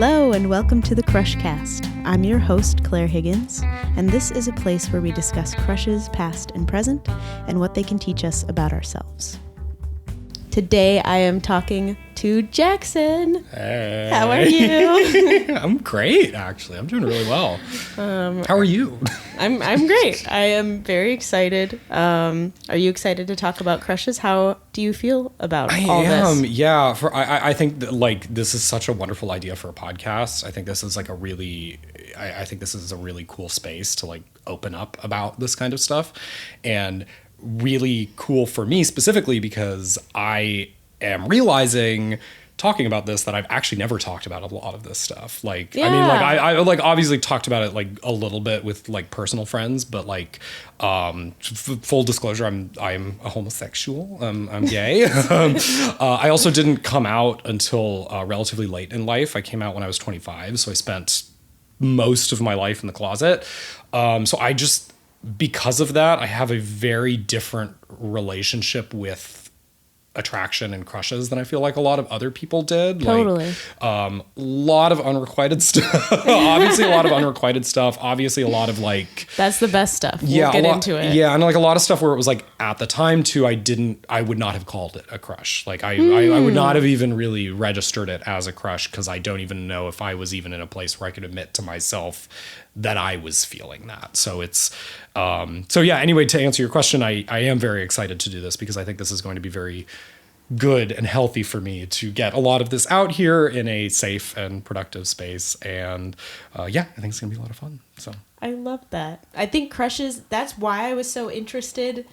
Hello and welcome to the Crushcast. I'm your host, Claire Higgins, and this is a place where we discuss crushes past and present and what they can teach us about ourselves. Today I am talking to Jackson. Hey. How are you? I'm great, actually. I'm doing really well. How are you? I'm great. I am very excited. Are you excited to talk about crushes? How do you feel about all this? Yeah. I think that, like, this is such a wonderful idea for a podcast. I think this is like a really, I think this is a really cool space to like open up about this kind of stuff, and really cool for me specifically because I am realizing, talking about this, that I've actually never talked about a lot of this stuff. Like, yeah. I mean, like I like obviously talked about it like a little bit with like personal friends, but like full disclosure, I'm a homosexual. I'm gay. I also didn't come out until relatively late in life. I came out when I was 25, so I spent most of my life in the closet. So I just, because of that, I have a very different relationship with attraction and crushes than I feel like a lot of other people did. Totally. Like, lot of unrequited stuff. Obviously a lot of unrequited stuff. Obviously a lot of like... That's the best stuff. We'll get into it. Yeah, and like a lot of stuff where it was like, at the time too, I would not have called it a crush. Like I would not have even really registered it as a crush because I don't even know if I was even in a place where I could admit to myself that I was feeling that. So it's... So yeah, anyway, to answer your question, I am very excited to do this because I think this is going to be very good and healthy for me to get a lot of this out here in a safe and productive space. And yeah, I think it's gonna be a lot of fun. So I love that. I think crushes, that's why I was so interested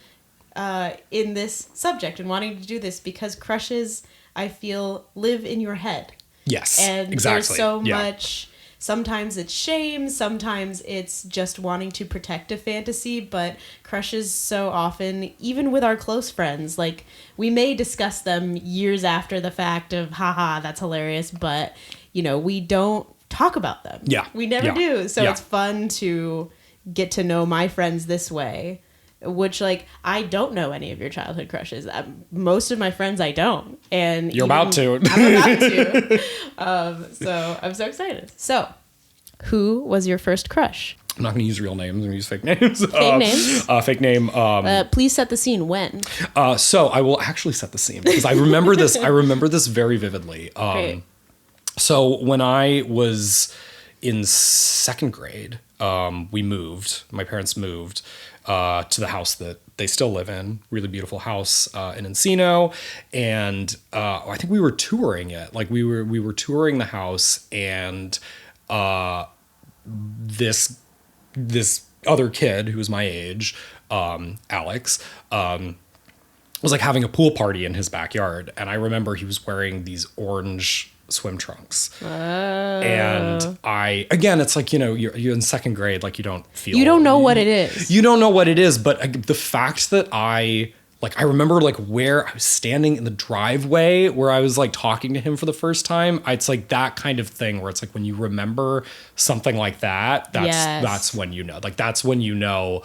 in this subject and wanting to do this, because crushes, I feel, live in your head. Yes, and exactly. There's so much. Sometimes it's shame, sometimes it's just wanting to protect a fantasy, but crushes so often, even with our close friends, like we may discuss them years after the fact of, haha, that's hilarious, but you know, we don't talk about them. Yeah. We never do. So it's fun to get to know my friends this way, which like, I don't know any of your childhood crushes. Most of my friends I don't. And you're about to. I'm about to. So I'm so excited. So who was your first crush? I'm not going to use real names. I'm going to use fake names. Fake names? Fake name. Please set the scene. When? So I will actually set the scene because I remember this. I remember this very vividly. Great. So when I was in second grade, we moved. My parents moved to the house that they still live in. Really beautiful house in Encino, and I think we were touring it. Like we were touring the house, and this other kid who was my age, Alex, was like having a pool party in his backyard, and I remember he was wearing these orange swim trunks. And again, it's like, you know, you're in second grade, like you don't know what it is. You don't know what it is, but the fact that I remember like where I was standing in the driveway where I was like talking to him for the first time. It's like that kind of thing where it's like when you remember something like that, that's when you know. Like that's when you know,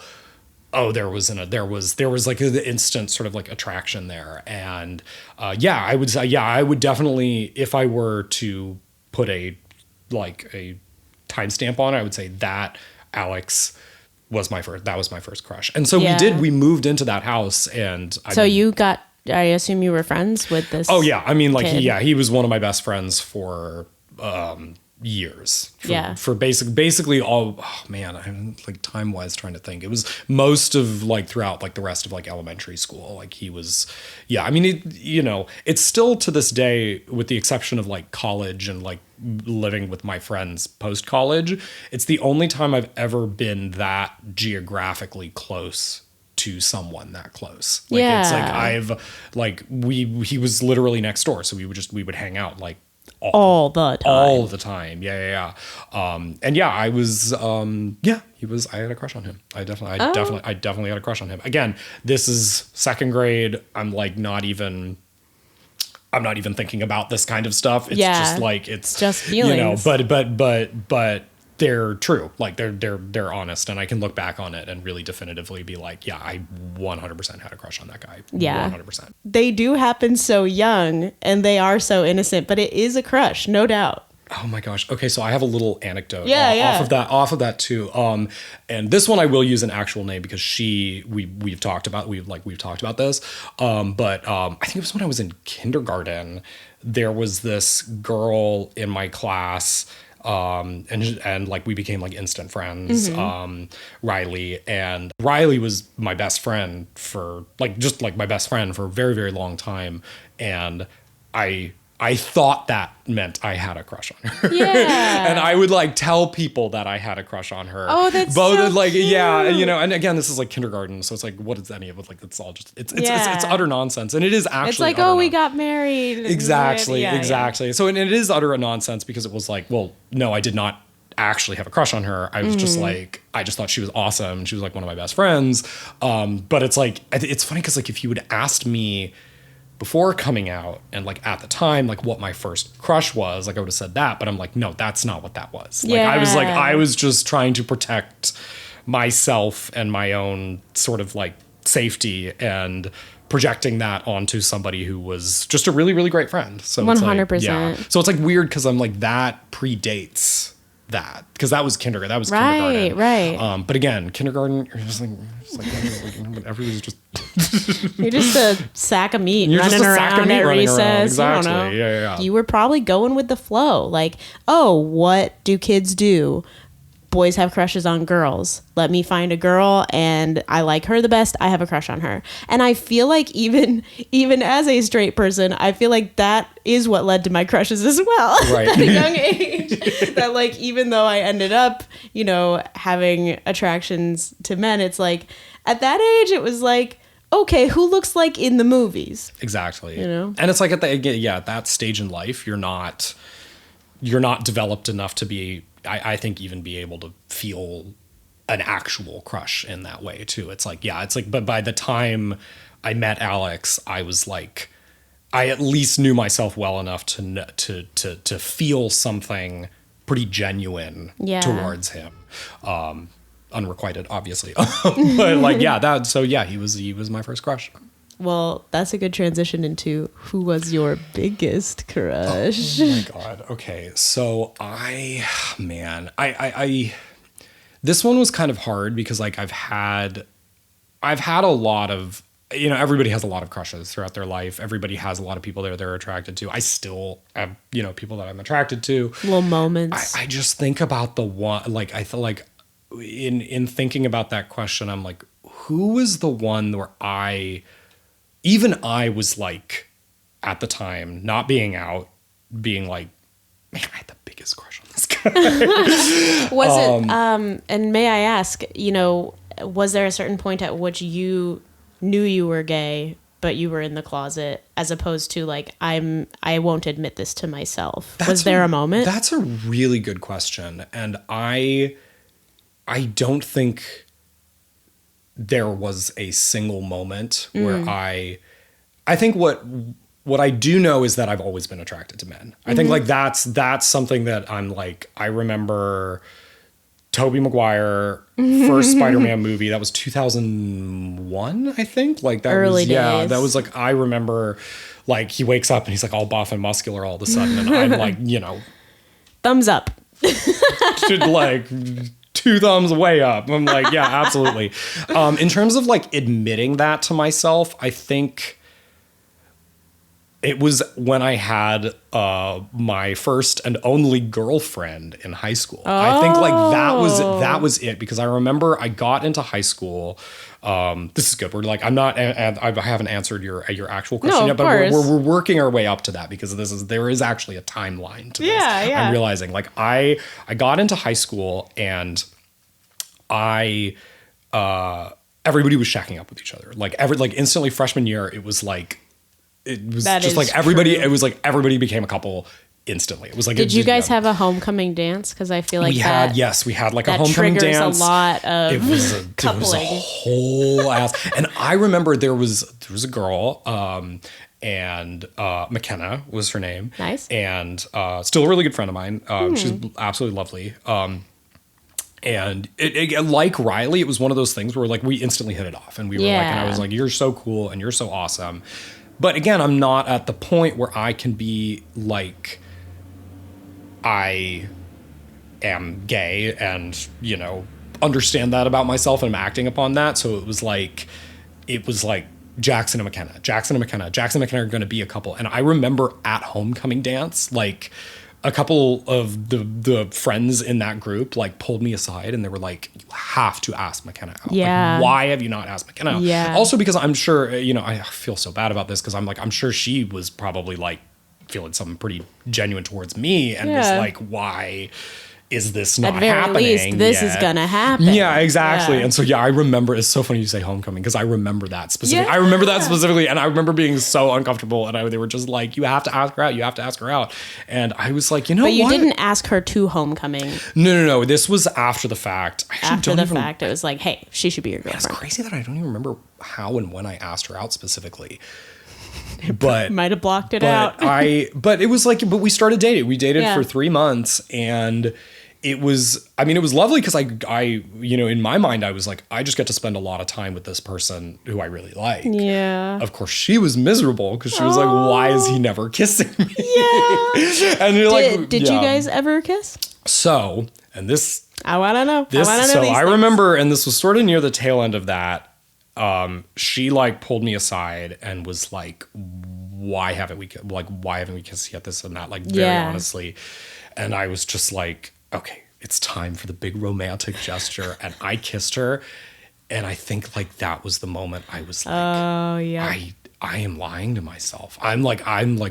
oh, there was like the instant sort of like attraction there. And I would say, I would definitely, if I were to put a timestamp on it, I would say that Alex was my first crush. And so we moved into that house, and I assume you were friends with this. Oh yeah. I mean, like, kid. he was one of my best friends for years. For basically all, oh man, I'm like time wise trying to think. It was most of like throughout like the rest of like elementary school. Like he was, I mean, it's still to this day, with the exception of like college and like living with my friends post college, it's the only time I've ever been that geographically close to someone that close. Like it's like he was literally next door, so we would hang out like all the time. Yeah. And I was, I had a crush on him. I definitely had a crush on him. Again, this is second grade. I'm not even thinking about this kind of stuff. It's just like, it's just feelings, but they're true. Like they're honest, and I can look back on it and really definitively be like, I 100% had a crush on that guy. Yeah. 100%. They do happen so young and they are so innocent, but it is a crush, no doubt. Oh my gosh. Okay, so I have a little anecdote off of that too. And this one I will use an actual name because we've talked about this. I think it was when I was in kindergarten. There was this girl in my class, and like we became like instant friends. Riley, and Riley was my best friend for my best friend for a very, very long time. And I thought that meant I had a crush on her. Yeah. And I would like tell people that I had a crush on her. Oh, that's so like, cute. yeah, you know, and again, this is like kindergarten. So it's like, what is any of it? Like, it's all just, it's utter nonsense. And it is actually, it's like, oh, we got married. Exactly. So, and it is utter nonsense because it was like, well, no, I did not actually have a crush on her. I was just like, I just thought she was awesome. She was like one of my best friends. But it's like, it's funny because like if you would asked me before coming out and like at the time, like what my first crush was, like I would have said that, but I'm like, no, that's not what that was. Like I was just trying to protect myself and my own sort of like safety and projecting that onto somebody who was just a really, really great friend. So 100%. It's like, yeah. So it's like weird because I'm like, that predates that because that was kindergarten. That was kindergarten. Right. But again, kindergarten, you're just like everybody's just you're just a sack of meat running around at recess. Exactly. I don't know. Yeah. You were probably going with the flow. Like, oh, what do kids do? Boys have crushes on girls. Let me find a girl and I like her the best. I have a crush on her. And I feel like even as a straight person, I feel like that is what led to my crushes as well. Right. At a young age. That like, even though I ended up, you know, having attractions to men, it's like at that age, it was like, okay, who looks like in the movies? Exactly. You know? And it's like at that stage in life, you're not developed enough to be, I think, even be able to feel an actual crush in that way too. It's like, but by the time I met Alex, I was like, I at least knew myself well enough to feel something pretty genuine towards him. Unrequited, obviously. But like, he was my first crush. Well, that's a good transition into who was your biggest crush. Oh my God. Okay. So this one was kind of hard because like I've had a lot of, you know, everybody has a lot of crushes throughout their life. Everybody has a lot of people they're attracted to. I still have, you know, people that I'm attracted to. Little moments. I just think about the one, like, I feel like in thinking about that question, I'm like, who was the one where I was like, at the time, not being out, being like, man, I had the biggest crush on this guy. Was it, and may I ask, you know, was there a certain point at which you knew you were gay, but you were in the closet, as opposed to like, I won't admit this to myself? Was there a moment? That's a really good question. And I don't think there was a single moment where I think what I do know is that I've always been attracted to men. I think like that's something that I'm like, I remember Tobey Maguire first Spider-Man movie. That was 2001, I think. Like that early was, days. Yeah, that was like, I remember like he wakes up and he's like all buff and muscular all of a sudden. And I'm like, you know, thumbs up. should like 2 thumbs way up. I'm like, yeah, absolutely. In terms of like admitting that to myself, I think it was when I had my first and only girlfriend in high school. Oh. I think like that was it, because I remember I got into high school. This is good. We're like, I haven't answered your actual question yet, but we're working our way up to that, because there is actually a timeline to this. Yeah. I'm realizing like I got into high school and everybody was shacking up with each other. Like instantly freshman year, it was like, it was that just like everybody, true. It was like everybody became a couple instantly. It was like, did you guys have a homecoming dance? Because I feel like we had like a homecoming dance. A lot of it was a whole ass. And I remember there was a girl, and McKenna was her name. Nice. And still a really good friend of mine. She's absolutely lovely. And it like Riley, it was one of those things where like we instantly hit it off, and we were like, and I was like, you're so cool and you're so awesome. But again, I'm not at the point where I can be like, I am gay and, understand that about myself and I'm acting upon that. So it was like Jackson and McKenna are going to be a couple. And I remember at homecoming dance, like a couple of the friends in that group like pulled me aside and they were like, you have to ask McKenna out. Yeah. Like, why have you not asked McKenna out? Yeah. Also because I'm sure, I feel so bad about this because I'm sure she was probably like feeling something pretty genuine towards me and was like, why is this not happening? At very least, this is gonna happen. Yeah, exactly. Yeah. And so, I remember, it's so funny you say homecoming because I remember that specifically. Yeah. I remember that specifically. And I remember being so uncomfortable. And they were just like, you have to ask her out. You have to ask her out. And I was like, But you didn't ask her to homecoming. No. This was after the fact. After the fact, it was like, hey, she should be your girlfriend. It's crazy that I don't even remember how and when I asked her out specifically. But might have blocked it out. But it was like, but we started dating. We dated for 3 months and it was lovely because I, in my mind, I was like, I just get to spend a lot of time with this person who I really like. Yeah. Of course, she was miserable because she was like, why is he never kissing me? Yeah. And you're like, did you guys ever kiss? So, and this, I want to know. I remember, and this was sort of near the tail end of that. She like pulled me aside and was like, why haven't we kissed yet? This and that, like very honestly. And I was just like, okay, it's time for the big romantic gesture. And I kissed her. And I think like that was the moment I was like, oh yeah, I am lying to myself. I'm like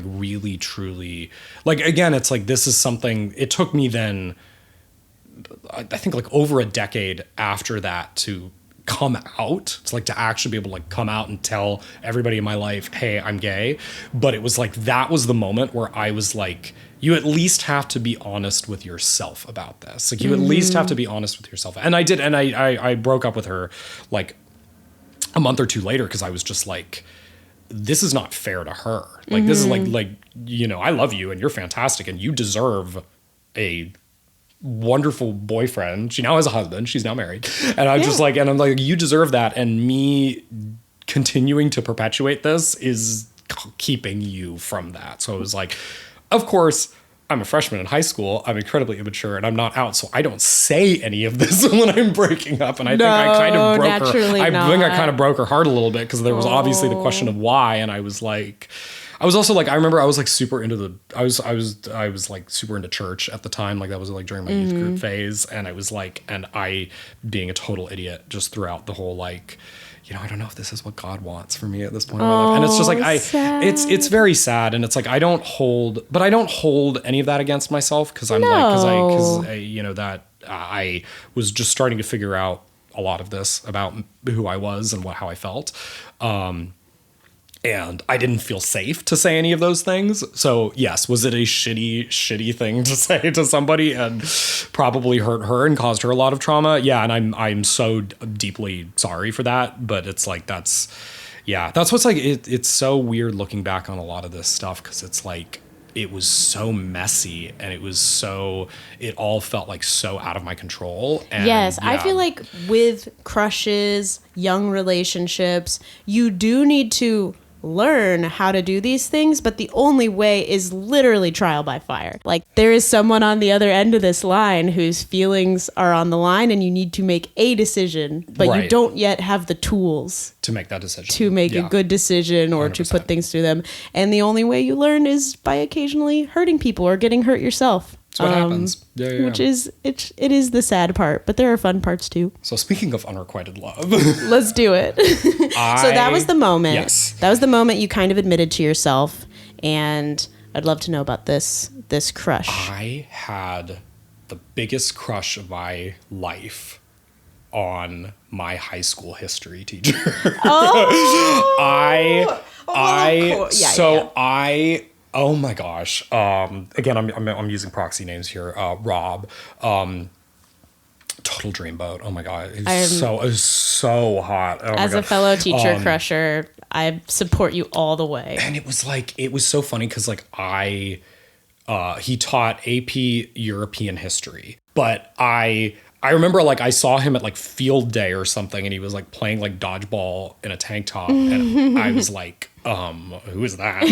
really, truly like, again, it's like, this is something, it took me then, I think like over a decade after that to come out. It's like to actually be able to like come out and tell everybody in my life, hey, I'm gay. But it was like, that was the moment where I was like, you at least have to be honest with yourself about this. Like you at least have to be honest with yourself. And I did. And I broke up with her like a month or two later because I was just like, this is not fair to her. Like this is like, I love you and you're fantastic and you deserve a wonderful boyfriend. She now has a husband. She's now married. And I'm just like, and I'm like, you deserve that. And me continuing to perpetuate this is keeping you from that. So it was like, of course, I'm a freshman in high school. I'm incredibly immature and I'm not out. So I don't say any of this when I'm breaking up. And I think I kind of broke her. I think I kind of broke her heart a little bit because there was obviously the question of why. And I was like, I was also like, I remember I was like super into I was like super into church at the time. Like that was like during my youth group phase. And I was like, and I being a total idiot just throughout the whole like, I don't know if this is what God wants for me at this point in my life. And it's just like, sad. It's very sad. And it's like, I don't hold any of that against myself. Cause I'm that I was just starting to figure out a lot of this about who I was and how I felt. And I didn't feel safe to say any of those things. So yes, was it a shitty thing to say to somebody and probably hurt her and caused her a lot of trauma? Yeah. And I'm so deeply sorry for that. But it's like, that's what's like, it's so weird looking back on a lot of this stuff. Cause it's like, it was so messy and it all felt like so out of my control. And, yes. I feel like with crushes, young relationships, you do need to learn how to do these things, but the only way is literally trial by fire. Like there is someone on the other end of this line whose feelings are on the line and you need to make a decision, but you don't yet have the tools to make that decision, to make a good decision or 100%. To put things through them. And the only way you learn is by occasionally hurting people or getting hurt yourself. That's what happens. Yeah. Which is, it is the sad part, but there are fun parts too. So speaking of unrequited love. Let's do it. So that was the moment. Yes. That was the moment you kind of admitted to yourself. And I'd love to know about this crush. I had the biggest crush of my life on my high school history teacher. Oh my gosh. Again, I'm using proxy names here. Rob. Total dreamboat. Oh my God. It was so hot. Oh as a fellow teacher crusher, I support you all the way. And it was so funny because like he taught AP European history, but I remember like I saw him at like field day or something and he was like playing like dodgeball in a tank top and I was like, who is that?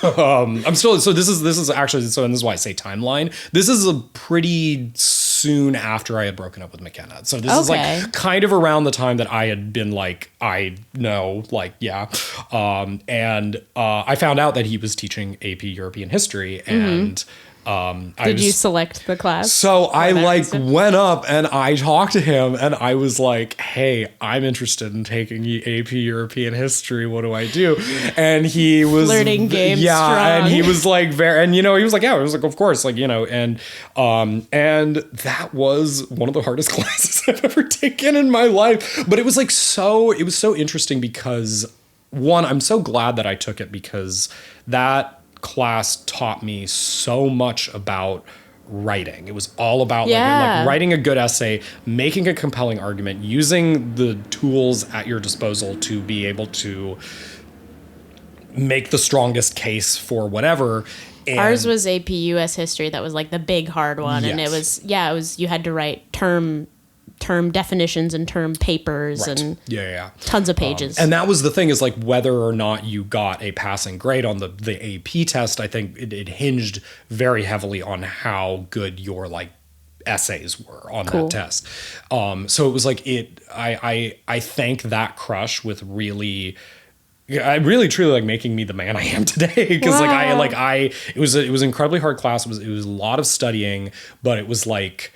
I'm still, so this is actually, so, and this is why I say timeline. This is a pretty soon after I had broken up with McKenna. So this is like kind of around the time that I had been like, I know, like, yeah. And I found out that he was teaching AP European history, and did you select the class? So I like went up and I talked to him and I was like, hey, I'm interested in taking AP European history. What do I do? And he was flirting game. Yeah. Strong. And he was like, and he was like, yeah, I was like, of course, like, and that was one of the hardest classes I've ever taken in my life. But it was like, it was so interesting because one, I'm so glad that I took it because that class taught me so much about writing. It was all about like writing a good essay, making a compelling argument, using the tools at your disposal to be able to make the strongest case for whatever. And ours was AP US history. That was like the big hard one. And it was you had to write term definitions and term papers and tons of pages. And that was the thing, is like whether or not you got a passing grade on the AP test, I think it hinged very heavily on how good your like essays were on that test. So it was like I thank that crush with really truly like making me the man I am today. Because it was an incredibly hard class. It was a lot of studying, but it was like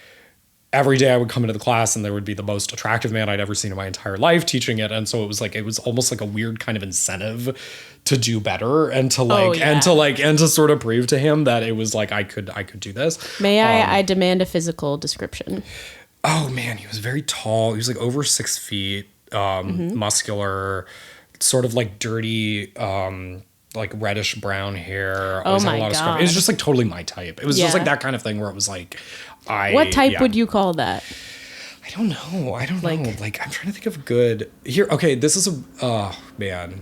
every day I would come into the class and there would be the most attractive man I'd ever seen in my entire life teaching it. And so it was almost like a weird kind of incentive to do better and to to sort of prove to him that it was like, I could do this. May I demand a physical description? Oh man, he was very tall. He was like over 6 feet, muscular, sort of like dirty, like reddish brown hair. Oh my God. It was just like totally my type. It was just like that kind of thing where it was like, what type would you call that? I don't know. Like, I'm trying to think of good here. Okay, this is man.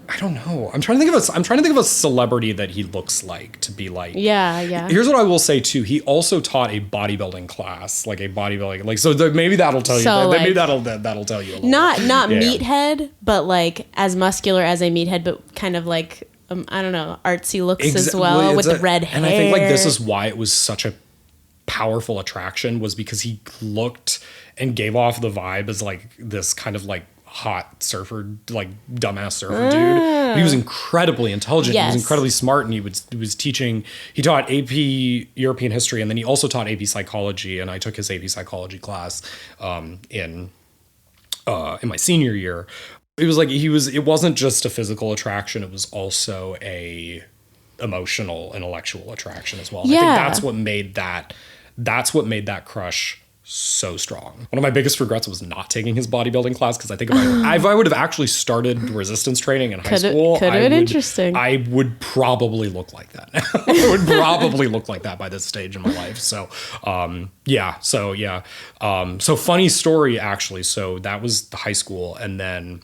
I don't know. I'm trying to think of a celebrity that he looks like to be like. Yeah. Here's what I will say too. He also taught a bodybuilding class, like a bodybuilding, like so. Maybe that'll tell you. Maybe that'll tell you. A little not bit. meathead, but like as muscular as a meathead, but kind of like I don't know, artsy looks as well with the red hair. And I think like this is why it was such a powerful attraction, was because he looked and gave off the vibe as like this kind of like hot surfer, like dumbass surfer dude. He was incredibly intelligent. Yes. He was incredibly smart, and he was teaching. He taught AP European history, and then he also taught AP psychology. And I took his AP psychology class in my senior year. It was like it wasn't just a physical attraction; it was also a emotional, intellectual attraction as well. And I think that's what made that crush so strong. One of my biggest regrets was not taking his bodybuilding class, because I think if I would have actually started resistance training in high school, interesting. I would probably look like that now. I would probably look like that by this stage in my life. So, so funny story, actually. So that was the high school. And then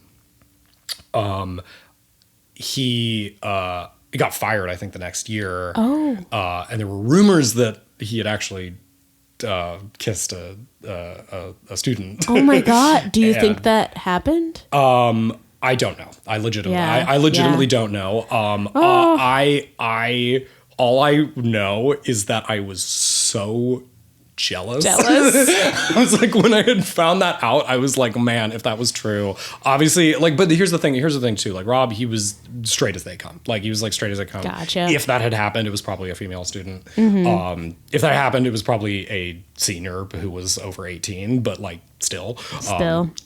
he got fired, I think, the next year. And there were rumors that he had actually kissed a student. Oh my God. Do you think that happened? I don't know. I legitimately don't know. All I know is that I was so jealous. I was like, when I had found that out, I was like, man, if that was true, obviously, like, but here's the thing too, like Rob, he was straight as they come. Like, he was like straight as they come. Gotcha. If that had happened, it was probably a female student. If that happened, it was probably a senior who was over 18, but like still.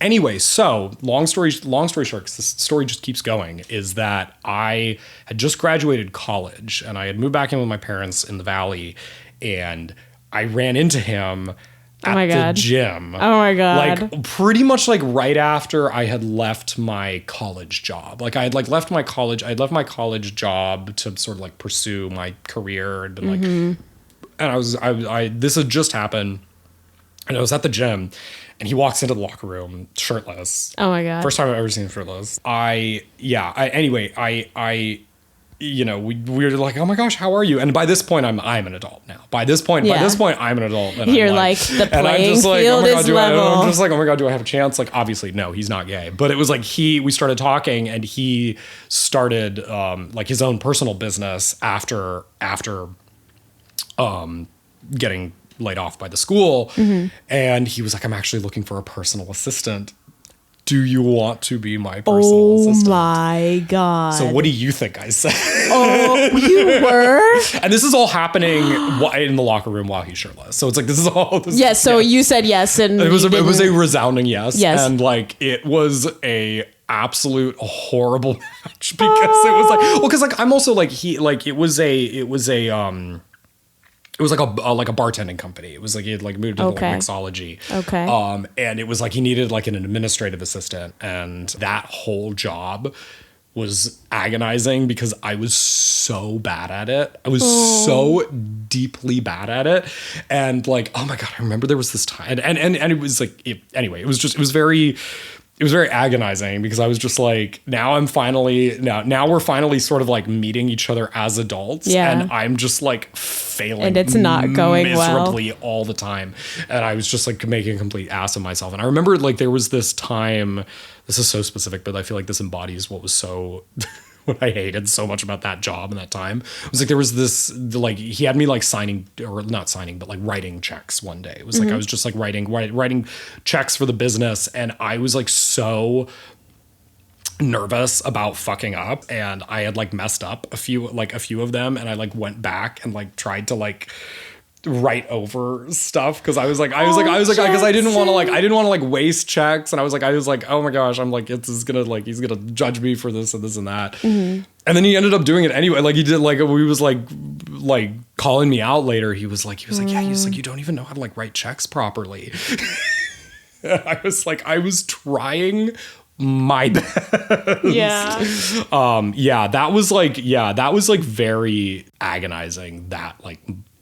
Anyway, so long story short, 'cause this story just keeps going, is that I had just graduated college and I had moved back in with my parents in the Valley, and I ran into him at the gym. Oh my God. Like pretty much like right after I had left my college job. Like I had left my college job to sort of like pursue my career, and been like, and this had just happened, and I was at the gym, and he walks into the locker room shirtless. Oh my God. First time I've ever seen him shirtless. we were like, oh my gosh, how are you? And by this point, I'm an adult now. By this point, I'm an adult. And you're like the playing field is level. I'm just like, oh my God, do I have a chance? Like, obviously, no, he's not gay. But it was like we started talking, and he started like his own personal business after getting laid off by the school. Mm-hmm. And he was like, I'm actually looking for a personal assistant. Do you want to be my personal assistant? Oh my God. So what do you think I said? Oh, you were? And this is all happening in the locker room while he's shirtless. So it's like, this is all. Yes. So you said yes. And it was a resounding yes. Yes. And like, it was a absolute horrible match because it was like, well, because like, I'm also like, it was like a bartending company. It was like he had like moved into like mixology. Okay. And it was like he needed like an administrative assistant, and that whole job was agonizing because I was so bad at it. I was so deeply bad at it, and like, oh my God, I remember there was this time, and it was like anyway. It was very agonizing because I was just like, now we're finally sort of like meeting each other as adults. Yeah. And I'm just like failing. And it's not going miserably all the time. And I was just like making a complete ass of myself. And I remember like there was this time, this is so specific, but I feel like this embodies what was so what I hated so much about that job and that time. It was like there was this, like, he had me like writing checks one day. It was like I was just like writing checks for the business, and I was like so nervous about fucking up, and I had like messed up a few of them, and I like went back and like tried to like write over stuff because I was like because I didn't want to like waste checks, and I was like oh my gosh, I'm like, he's gonna judge me for this and this and that. Mm-hmm. And then he ended up doing it anyway. Like he did, like we was like calling me out later. He was like yeah, he's like, you don't even know how to like write checks properly. I was like, I was trying my best. Yeah. That was like very agonizing, that like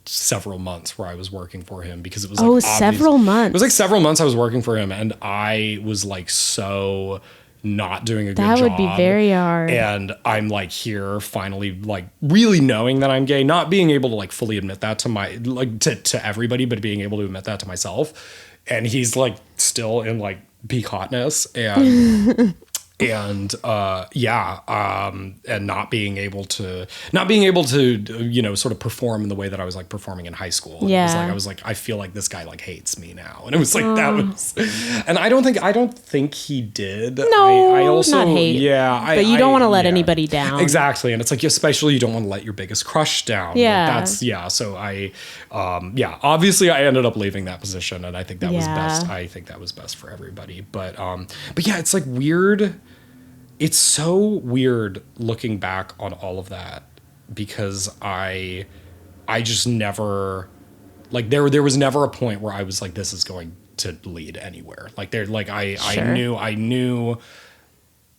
several months where I was working for him, because it was like several months. It was like several months I was working for him, and I was like so not doing a good job. That would be very hard. And I'm like here finally like really knowing that I'm gay, not being able to like fully admit that to my like to everybody, but being able to admit that to myself. And he's like still in like peak hotness, and and not being able to sort of perform in the way that I was like performing in high school. And I was like I feel like this guy like hates me now, and it was like that was, and I don't think he did. No, I also not hate. Yeah, but you don't want to let anybody down. Exactly, and it's like especially you don't want to let your biggest crush down. Yeah, like So I, obviously I ended up leaving that position, and I think that was best. I think that was best for everybody. But yeah, it's like weird. It's so weird looking back on all of that, because I just never, like, there was never a point where I was like, this is going to lead anywhere. Like I knew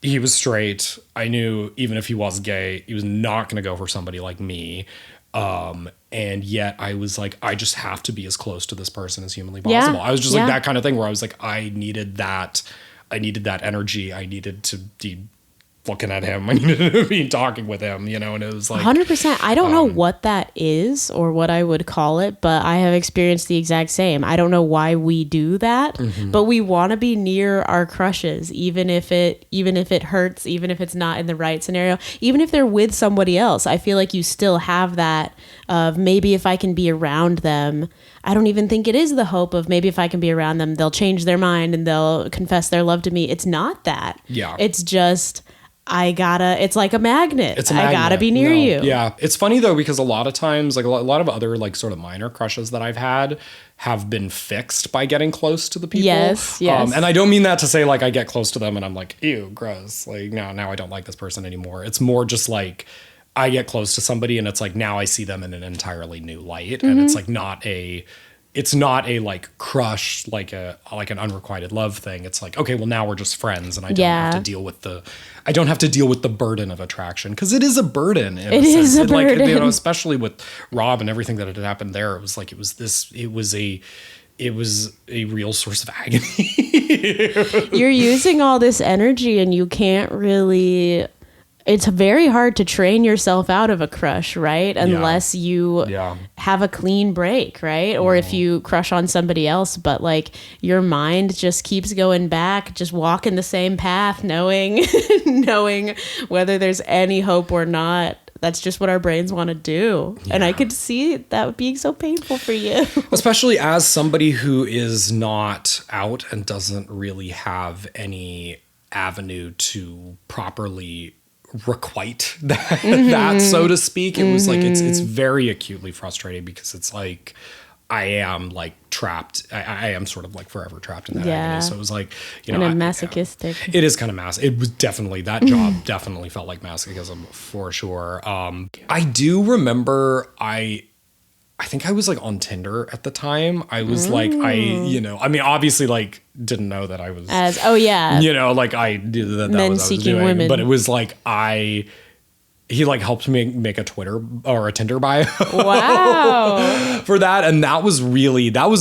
he was straight. I knew even if he was gay, he was not going to go for somebody like me. And yet I was like, I just have to be as close to this person as humanly possible. I was just like that kind of thing where I was like, I needed that energy. I needed to be looking at him. I needed to be talking with him, and it was like 100%. I don't know what that is or what I would call it, but I have experienced the exact same. I don't know why we do that, but we want to be near our crushes, even if it hurts, even if it's not in the right scenario, even if they're with somebody else. I feel like you still have that of maybe if I can be around them. I don't even think it is the hope of maybe if I can be around them, they'll change their mind and they'll confess their love to me. It's not that. Yeah. It's just, it's like a magnet. I gotta be near you. Yeah. It's funny though, because a lot of times, like a lot of other like sort of minor crushes that I've had have been fixed by getting close to the people. Yes. And I don't mean that to say like I get close to them and I'm like, ew, gross. Like now I don't like this person anymore. It's more just like, I get close to somebody and it's like, now I see them in an entirely new light. And it's like it's not a like crush, like an unrequited love thing. It's like, okay, well now we're just friends, and I don't have to deal with the burden of attraction, because it is a burden. It is a burden, like, especially with Rob and everything that had happened there. It was like it was a real source of agony. You're using all this energy, and you can't really it's very hard to train yourself out of a crush, right? Unless you have a clean break, right? Or if you crush on somebody else, but like your mind just keeps going back, just walking the same path, knowing whether there's any hope or not. That's just what our brains want to do. Yeah. And I could see that being so painful for you. Especially as somebody who is not out and doesn't really have any avenue to properly requite that so to speak. It was like it's very acutely frustrating because it's like I am like trapped. I am sort of like forever trapped in that agony. So it was like, you know, masochistic. It is kind of it was definitely, that job definitely felt like masochism for sure. I do remember I think I was like on Tinder at the time. I was like, I mean, obviously like didn't know that I was like I knew that men was what seeking I was doing, women. but it was like he like helped me make a Twitter or a Tinder bio. Wow. For that. And that was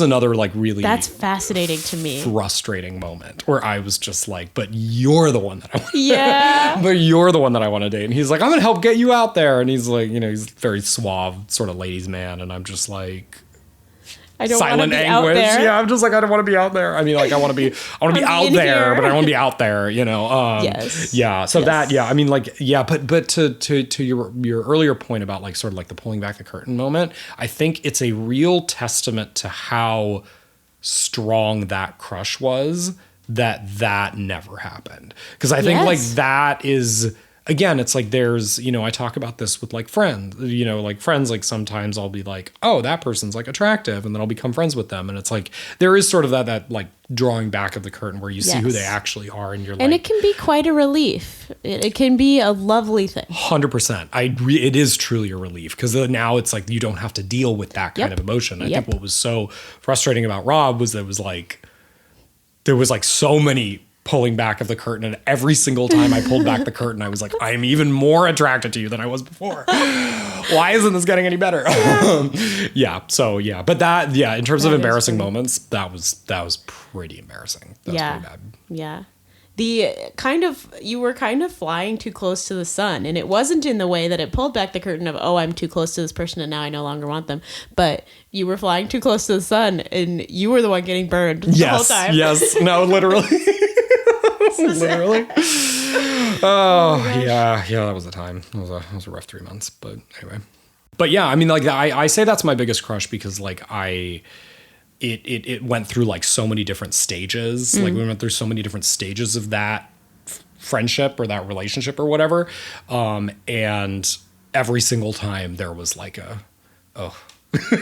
another like really, that's fascinating to me. Frustrating moment where I was just like, but you're the one that I want. Yeah. But you're the one that I want to date. And he's like, I'm going to help get you out there. And he's like, you know, he's very suave sort of ladies man. And I'm just like, I don't want to be out there. Yeah, I'm just like, I don't want to be out there. I mean, like, I want to be out there, but I don't want to be out there, you know? Yes. Yeah. So I mean, like, yeah, but to your earlier point about like sort of like the pulling back the curtain moment, I think it's a real testament to how strong that crush was that never happened. Because I think like that is... Again, it's like there's, you know, I talk about this with like friends, you know, like friends, like sometimes I'll be like, oh, that person's like attractive. And then I'll become friends with them. And it's like, there is sort of that like drawing back of the curtain where you see who they actually are. And you're like. And it can be quite a relief. It can be a lovely thing. 100%. It is truly a relief because now it's like you don't have to deal with that kind of emotion. I think what was so frustrating about Rob was there was like so many pulling back of the curtain, and every single time I pulled back the curtain, I was like, I'm even more attracted to you than I was before. Why isn't this getting any better? But that, in terms of embarrassing moments, that was pretty embarrassing. That was pretty bad. Yeah. You were kind of flying too close to the sun, and it wasn't in the way that it pulled back the curtain of, oh, I'm too close to this person and now I no longer want them. But you were flying too close to the sun and you were the one getting burned the whole time. Yes. No, literally. Literally. Oh, that was the time. It was a rough 3 months, but anyway. But yeah, I mean, like I say that's my biggest crush because like it went through like so many different stages. Like we went through so many different stages of that friendship or that relationship or whatever. And every single time there was like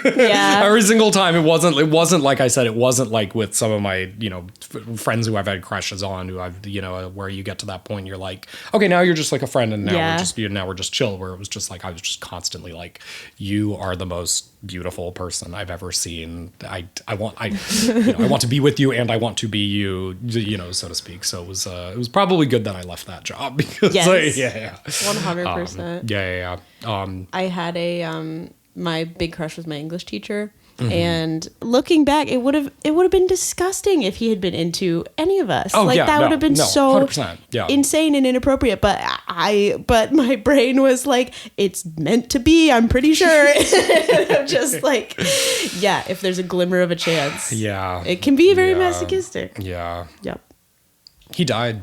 every single time it wasn't like I said, it wasn't like with some of my, you know, friends who I've had crushes on who I've, you know, where you get to that point, you're like, okay, now you're just like a friend and now we're just chill, where it was just like, I was just constantly like, you are the most beautiful person I've ever seen. I want to be with you and I want to be you, you know, so to speak. So it was probably good that I left that job because 100%. I had my big crush was my English teacher. And looking back, it would have been disgusting if he had been into any of us. Would have been so insane and inappropriate. But my brain was like, it's meant to be, I'm pretty sure. I'm just like, if there's a glimmer of a chance. It can be very masochistic. Yep. He died.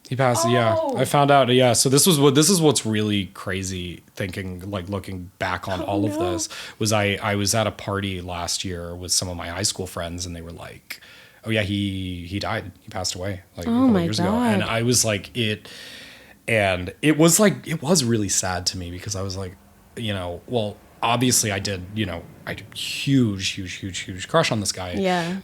He passed. I found out. So this is what's really crazy. Thinking like looking back on all of this was I was at a party last year with some of my high school friends and they were like, oh yeah, he died. He passed away like a couple years ago. And I was like and it was really sad to me because I was like, you know, well, obviously I did a huge crush on this guy.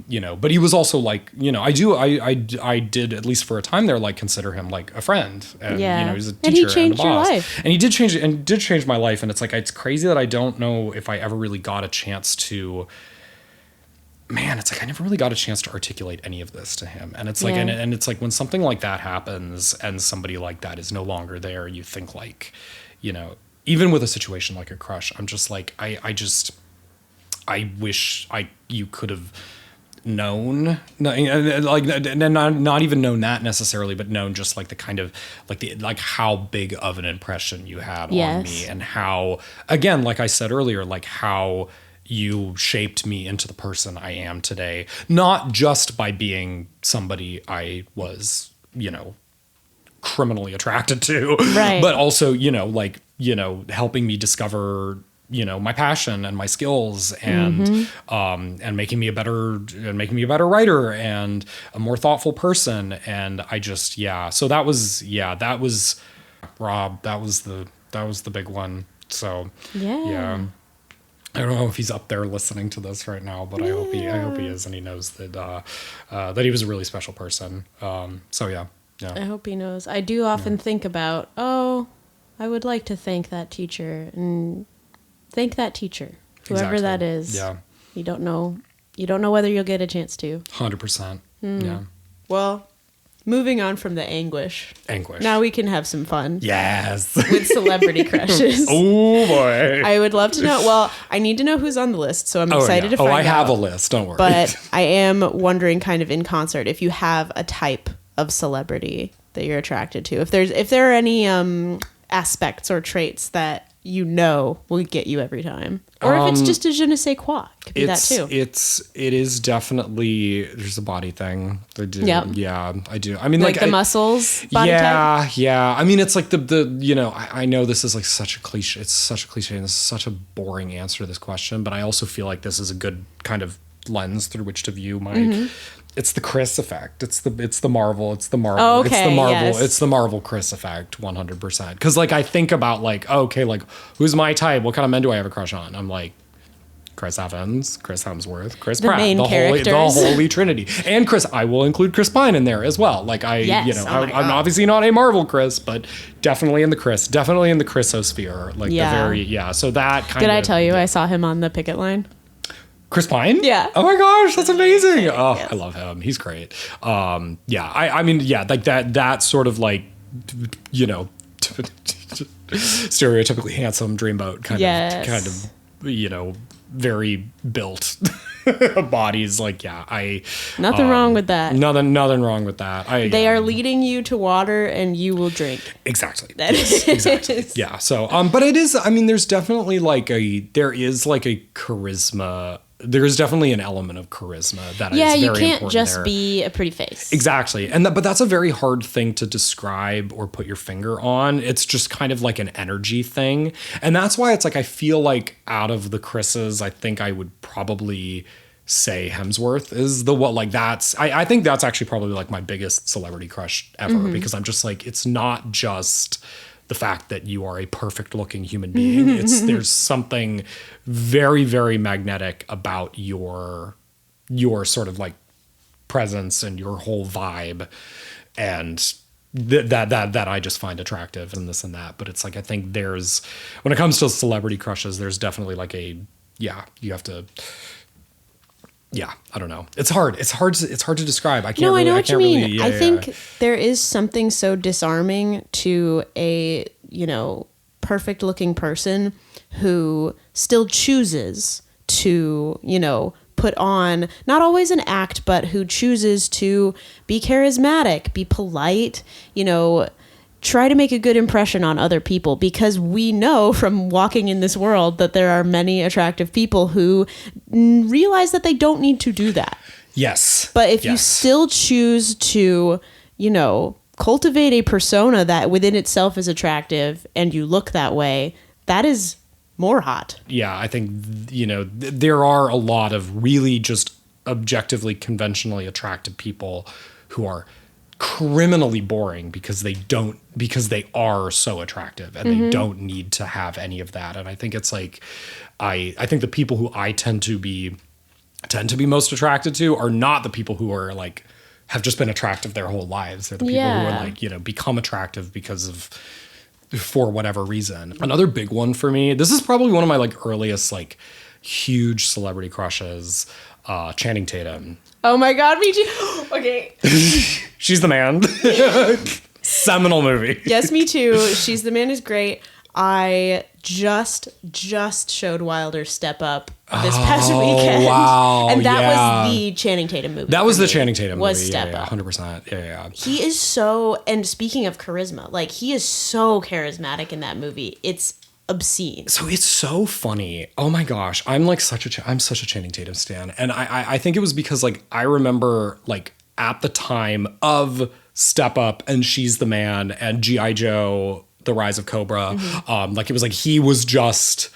You know, but he was also like, you know, I did at least for a time there, like consider him like a friend. And, you know, he's a teacher and he changed your life. And he did change my life. And it's like, it's crazy that I don't know if I ever really got a chance to, it's like I never really got a chance to articulate any of this to him. And it's like, and it's like when something like that happens and somebody like that is no longer there, you think like, you know, even with a situation like a crush, I'm just like, I wish you could have known, like not even known that necessarily, but known just like the kind of like how big of an impression you had on me, and how, again, like I said earlier, like how you shaped me into the person I am today, not just by being somebody I was, criminally attracted to, right, but also, helping me discover, my passion and my skills, and making me a better writer and a more thoughtful person. And I just, so that was Rob. That was the big one. So yeah. I don't know if he's up there listening to this right now, but I hope he is, and he knows that that he was a really special person. So yeah. I hope he knows. I do often think about, I would like to thank that teacher, and thank that teacher, whoever that is. Yeah. You don't know whether you'll get a chance to. 100%. Yeah. Well, moving on from the anguish. Anguish. Now we can have some fun. Yes. With celebrity crushes. Oh boy. I would love to know. Well, I need to know who's on the list, so I'm excited to find out. I have a list. Don't worry. But I am wondering, kind of in concert, if you have a type of celebrity that you're attracted to. If there are any aspects or traits that will get you every time, or if it's just a je ne sais quoi, it could be that too. It is definitely, there's a body thing. I do. Yep. Yeah, I do. I mean, like the muscles. Body type? Yeah. I mean, it's like I know this is like such a cliche. It's such a cliche, and this is such a boring answer to this question. But I also feel like this is a good kind of lens through which to view my. It's the Chris effect. It's the Marvel. It's the Marvel. Oh, okay, it's the Marvel. Yes. It's the Marvel Chris effect, 100%. Because like I think about like, like who's my type? What kind of men do I have a crush on? I'm like, Chris Evans, Chris Hemsworth, Chris Pratt, main characters. the holy trinity, and Chris. I will include Chris Pine in there as well. Like I'm obviously not a Marvel Chris, but definitely in the Chrisosphere. Like the very So that kind of. Did I tell you I saw him on the picket line? Chris Pine? Yeah. Oh my gosh, that's amazing. Yes. I love him. He's great. I mean, like that sort of like, stereotypically handsome dreamboat kind of, very built bodies. Like, nothing wrong with that. Nothing wrong with that. They are leading you to water and you will drink. Exactly. Exactly. Yeah. So, but it is, I mean, there's definitely there is like a charisma. There's definitely an element of charisma that is very important. Yeah, you can't just be a pretty face. Exactly. But that's a very hard thing to describe or put your finger on. It's just kind of like an energy thing. And that's why it's like I feel like out of the Chris's, I think I would probably say Hemsworth is the what like that's I think that's actually probably like my biggest celebrity crush ever, because I'm just like, it's not just the fact that you are a perfect looking human being. There's something very, very magnetic about your sort of like presence and your whole vibe, and that I just find attractive, and this and that. But it's like, I think there's, when it comes to celebrity crushes, there's definitely like you have to. Yeah, I don't know. It's hard. It's hard to describe. I know what you mean. I think there is something so disarming to a, perfect looking person who still chooses to, put on not always an act, but who chooses to be charismatic, be polite, try to make a good impression on other people, because we know from walking in this world that there are many attractive people who realize that they don't need to do that. Yes. But if you still choose to, cultivate a persona that within itself is attractive and you look that way, that is more hot. Yeah, I think, there are a lot of really just objectively conventionally attractive people who are criminally boring because they are so attractive, and they don't need to have any of that. And I think it's like, I think the people who I tend to be most attracted to are not the people who are like, have just been attractive their whole lives. They're the people who are like, become attractive for whatever reason. Another big one for me, this is probably one of my like earliest like huge celebrity crushes, Channing Tatum. Oh my God, me too. Okay. She's the Man. Seminal movie. Yes, me too. She's the Man is great. I just showed Wilder Step Up this past weekend. Wow. And that was the Channing Tatum movie. That was the Channing Tatum movie. Was Step Up. 100%. Yeah. He is so, and speaking of charisma, like he is so charismatic in that movie. It's obscene. So it's so funny. Oh my gosh. I'm such a Channing Tatum stan. And I think it was because like I remember like at the time of Step Up and She's the Man and G.I. Joe, The Rise of Cobra. Like it was like he's just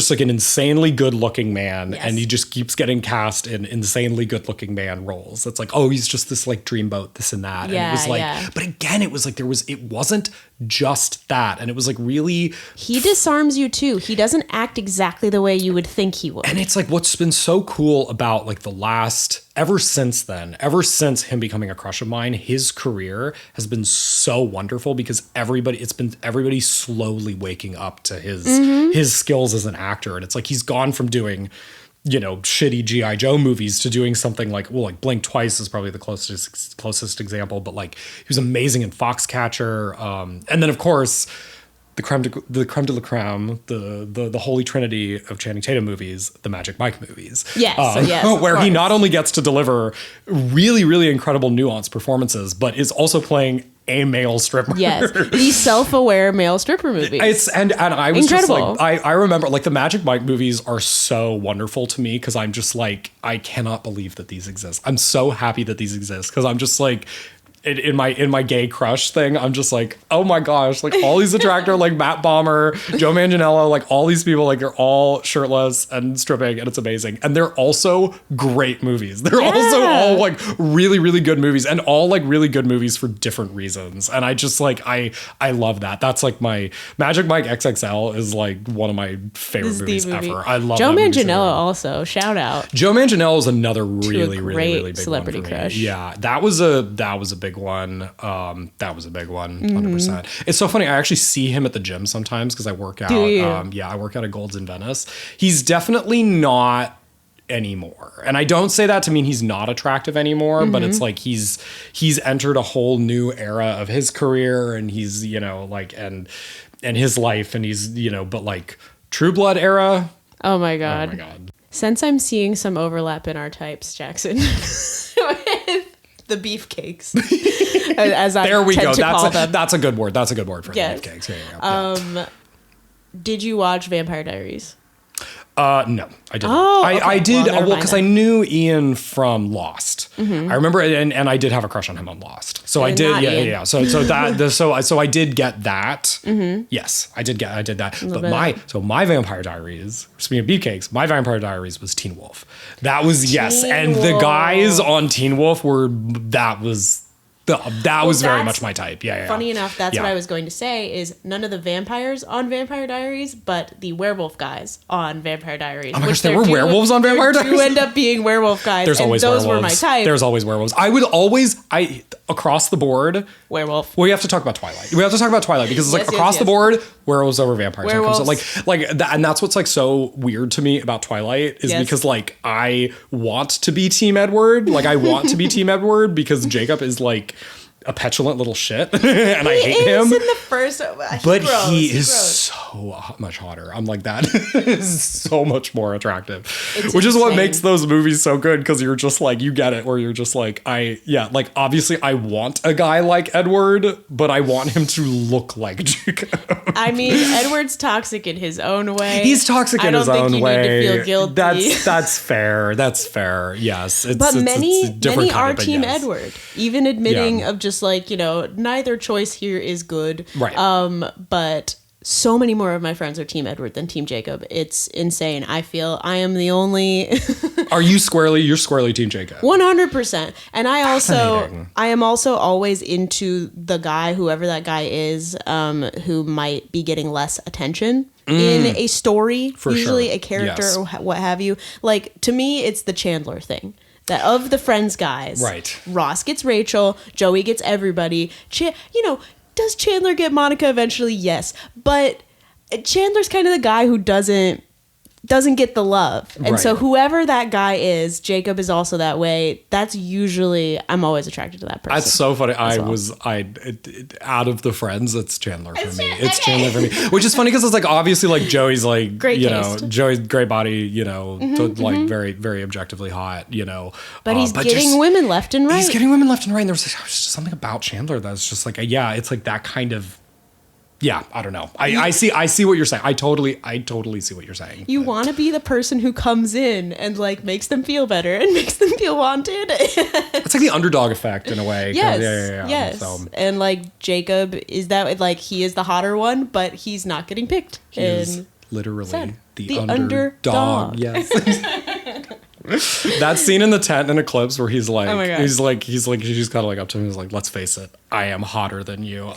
like an insanely good looking man. Yes. And he just keeps getting cast in insanely good looking man roles. It's like, oh, he's just this like dreamboat, this and that. Yeah, and it was like, but again, it was like it wasn't just that. And it was like really. He disarms you too. He doesn't act exactly the way you would think he would. And it's like what's been so cool about like ever since him becoming a crush of mine, his career has been so wonderful because everybody slowly waking up to his skills as an actor. And it's like he's gone from doing, you know, shitty G.I. Joe movies to doing something like, well, like Blink Twice is probably the closest example, but like he was amazing in Foxcatcher. And then of course the creme de la creme, the holy trinity of Channing Tatum movies, the Magic Mike movies. Yes, where he not only gets to deliver really, really incredible nuanced performances, but is also playing a male stripper. Yes, the self-aware male stripper movies. And I was incredible. Just like, I remember like the Magic Mike movies are so wonderful to me because I'm just like, I cannot believe that these exist. I'm so happy that these exist because I'm just like, in my gay crush thing, I'm just like, oh my gosh, like all these attractive, like Matt Bomer, Joe Manganiello, like all these people, like they're all shirtless and stripping, and it's amazing. And they're also great movies. They're also all like really, really good movies, and all like really good movies for different reasons. And I just like I love that. That's like my Magic Mike XXL is like one of my favorite movies ever. I love Joe Manganiello also. Shout out. Joe Manganiello is another really, really big celebrity one for crush. Me. Yeah, that was a big one. That was a big one, 100%. It's so funny. I actually see him at the gym sometimes because I work out. Do you? I work out at Gold's in Venice. He's definitely not anymore. And I don't say that to mean he's not attractive anymore, but it's like he's entered a whole new era of his career and he's, you know, like, and his life, and he's, you know, but like True Blood era. Oh my God. Since I'm seeing some overlap in our types, Jackson, with the beefcakes, as I there we tend go. to call them. That's a good word. That's a good word for beefcakes. Yeah. Did you watch Vampire Diaries? No, I didn't. Oh, okay. I did. Well, because I knew Ian from Lost. I remember, and I did have a crush on him on Lost. So I did. Yeah. So I did get that. Yes, I did that. But my Vampire Diaries. Speaking of beefcakes, my Vampire Diaries was Teen Wolf. That was and the guys on Teen Wolf was very much my type. Yeah. Funny enough, that's what I was going to say is none of the vampires on Vampire Diaries, but the werewolf guys on Vampire Diaries. Oh my gosh, there were werewolves on Vampire Diaries? You end up being werewolf guys. There's always werewolves. Those were my type. There's always werewolves. Across the board. Werewolf. Well, we have to talk about Twilight. Because it's like across the board, werewolves over vampires. Werewolves. Like that, and that's what's like so weird to me about Twilight is because like I want to be Team Edward. Like I want to be Team Edward because Jacob is like a petulant little shit and I hate him. In the first, he is so much hotter. I'm like, that is so much more attractive, which is what makes those movies so good. Because you're just like, you get it, where you're just like, like obviously I want a guy like Edward, but I want him to look like Jacob. I mean, Edward's toxic in his own way. He's toxic in his own way. I don't think you need to feel guilty. That's fair. That's fair. Yes. But many are Team Edward, even admitting of just like, you know, neither choice here is good. Right. But so many more of my friends are Team Edward than Team Jacob. It's insane. I feel I am the only. You're squarely Team Jacob. 100%. And I am also always into the guy, whoever that guy is, who might be getting less attention in a story, usually a character or what have you. Like, to me, it's the Chandler thing. That of the Friends guys, right? Ross gets Rachel, Joey gets everybody. Does Chandler get Monica eventually? Yes, but Chandler's kind of the guy who doesn't doesn't get the love. And Right. so whoever that guy is, Jacob is also that way. That's usually, I'm always attracted to that person. That's so funny. well. Out of the friends, it's Chandler for me. It's Chandler for me, which is funny because it's like obviously like Joey's like Great you taste. know Joey's great body, you know, like very very objectively hot, you know. But he's getting women left and right. He's getting women left and right. And there's just something about Chandler that's just like yeah, it's like that kind of. Yeah, I don't know. I see what you're saying. I totally see what you're saying. You want to be the person who comes in and like makes them feel better and makes them feel wanted. It's like the underdog effect in a way. Yes, Yeah. yes. So, And like Jacob is that like he is the hotter one, but he's not getting picked. he is literally sad. the underdog. Yes. That scene in the tent in Eclipse where he's like, Oh my God. he's just kind of like up to him. He's like, let's face it, I am hotter than you.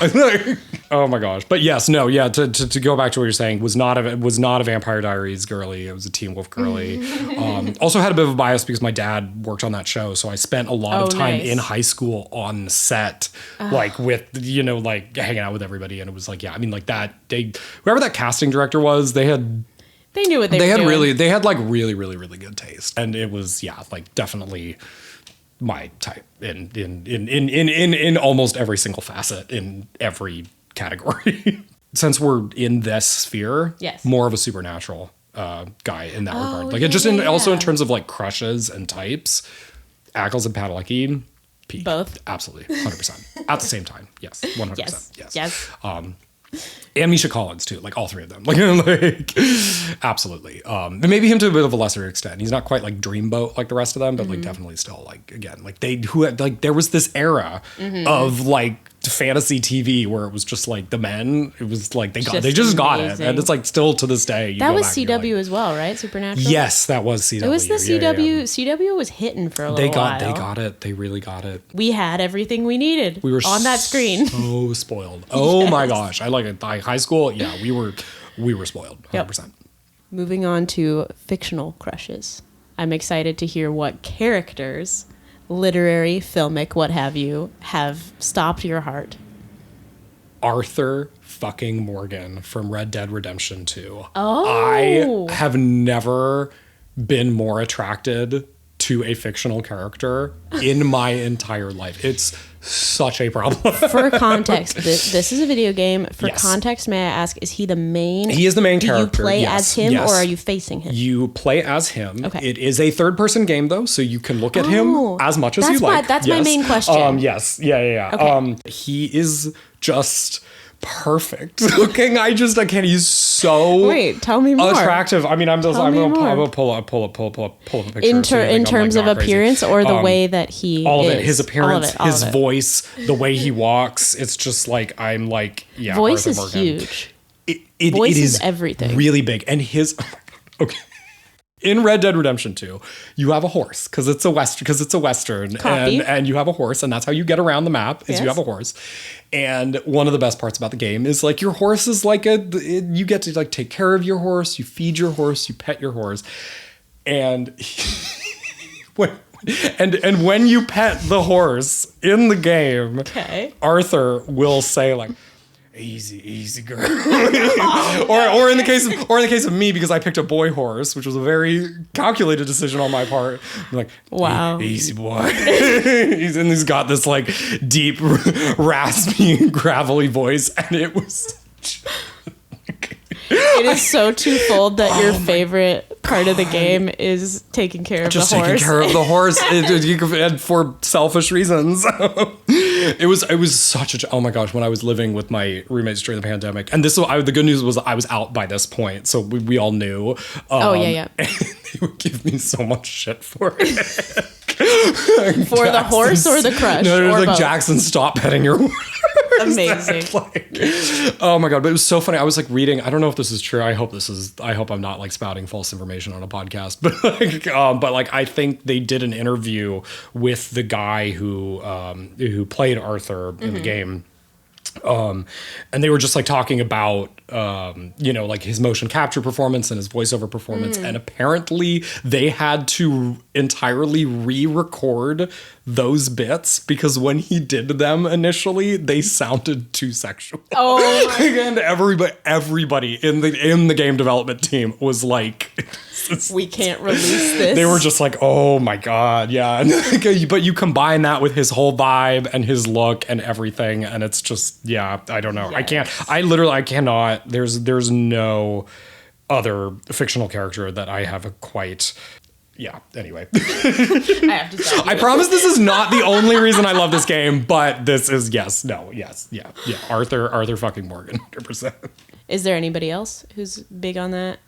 Oh my gosh. But yes, no, yeah. To go back to what you're saying, was not a Vampire Diaries girly. It was a Teen Wolf girly. Also had a bit of a bias because my dad worked on that show, so I spent a lot of time nice. in high school on set, like with like hanging out with everybody, and it was like yeah, I mean like that. Whoever that casting director was, they knew what they were doing. They had like really good taste, and it was like definitely my type in almost every single facet in every category. Since we're in this sphere, Yes. more of a supernatural guy in that regard. Like yeah, it just yeah, also in yeah. terms of like crushes and types, Ackles and Padalecki, peak. Both. Absolutely 100% at the same time. Yes, 100%. Yes. And Misha Collins too, like all three of them, like absolutely. And maybe him to a bit of a lesser extent. He's not quite like Dreamboat like the rest of them, but like definitely still like again like there was this era of like fantasy TV where it was just like the men. It was like they just got it, amazing. and it's like still to this day. You That go was back and you're CW like, as well, right? Supernatural. yes, that was CW. It was the Yeah, CW. yeah. CW was hitting for a little while. They got it. They really got it. We had everything we needed. We were on that screen. so spoiled. Oh my gosh, I like it. High school, yeah, we were spoiled 100%. Moving on to fictional crushes. I'm excited to hear what characters, literary, filmic, what have you, have stopped your heart. Arthur fucking Morgan from Red Dead Redemption 2. Oh. I have never been more attracted to a fictional character in my entire life. It's such a problem. For context, this is a video game. For Yes. context, may I ask, is he the main? He is the main character. Do you play yes, as him yes. or are you facing him? You play as him. Okay. It is a third-person game, though, so you can look at him as much as you like. That's my main question. Yes. Yeah. Okay. He is just perfect looking. I can't. He's so Wait, tell me more. attractive. I mean, I'm me gonna more. pull up a picture. In so you think I'm, terms like, of not crazy. appearance or the way that he All of is? it, his appearance, All of his it. voice, the way he walks. It's just like I'm like yeah. Voice Arthur is Morgan. huge. It Voice is is everything. Really big. And his okay. In Red Dead Redemption 2, you have a horse because it's a western, Copy. and you have a horse, and that's how you get around the map. Is you Yes. have a horse, and one of the best parts about the game is like your horse is like you get to like take care of your horse, you feed your horse, you pet your horse, and when you pet the horse in the game, Okay. Arthur will say like. Easy girl. or in the case of me, because I picked a boy horse, which was a very calculated decision on my part. I'm like, Wow. easy boy. he's got this like deep, raspy, gravelly voice, and it was It is so twofold that your favorite part of the game is taking care of just the horse. taking care of the horse and for selfish reasons. It was such a oh my gosh, when I was living with my roommates during the pandemic, and the good news was I was out by this point, so we all knew. Yeah. And they would give me so much shit for it. For the horse or the crush? No, it was or like both? Jackson, stop petting your horse. Amazing. Like, oh my god, but it was so funny. I was like reading. I don't know if this is true. I hope I'm not like spouting false information on a podcast. But like I think they did an interview with the guy who played Arthur in the game. And they were just like talking about, like his motion capture performance and his voiceover performance. And apparently they had to entirely re-record those bits because when he did them initially, they sounded too sexual. Oh my And everybody in the game development team was like, we can't release this. they were just like, oh my God, yeah. But you combine that with his whole vibe and his look and everything, and it's just, yeah, I don't know. Yes. I cannot. There's no other fictional character that I have yeah, anyway. I have to stop you. I promise this is not the only reason I love this game, but this is, yeah. Arthur fucking Morgan, 100%. Is there anybody else who's big on that?